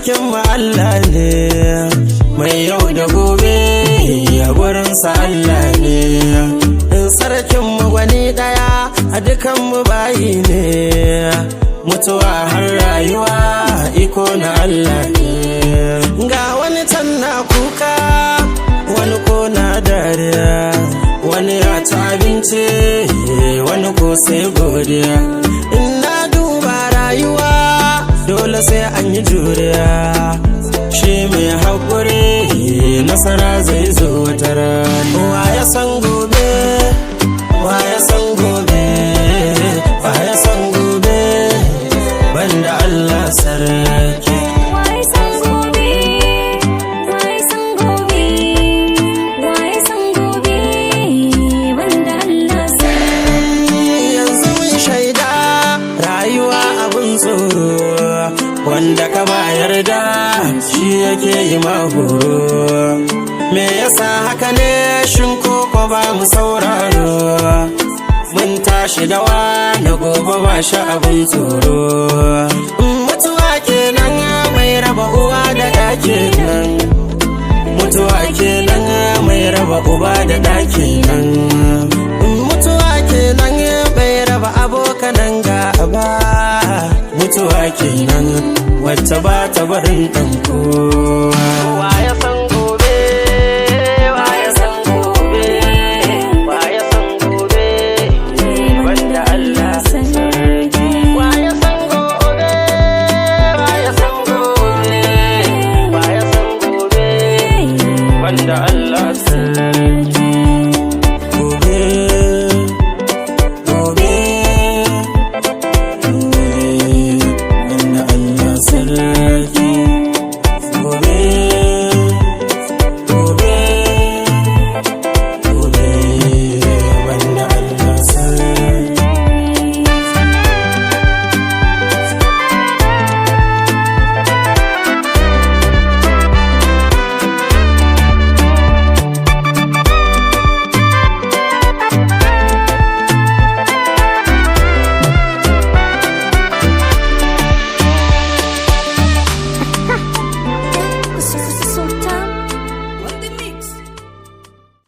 sarkin mu Allah ne, mai yau da gobe a gurinsa Allah ne. Sarkin mu gwani daya a dukan mu bayi ne, mutuwa har rayuwa iko na Allah ne. Ga wani can na kuka, wani ko na dariya, wani ya ci abinci, wani ko sai godiya. Ina duba rayuwa dole sai an yi juriya, shi mai haƙuri nasara zai zo wata rana. Wa ya san gobe, wa ya san gobe, wa ya san gobe, banda Allah sarki. Wanda ka ba yarda shi yake yi mahoro, me yasa haka ne shin koko ba mu sauraro? Mun tashi da wani gobe ba shi abin tsoro. Mutuwa kenan mai raba uwa da ɗa kenan, mutuwa kenan mai raba uba da ɗa kenan, mutuwa kenan mai raba abokanan gaba, mutuwa kenan wacce ba ta barin ɗan kowa.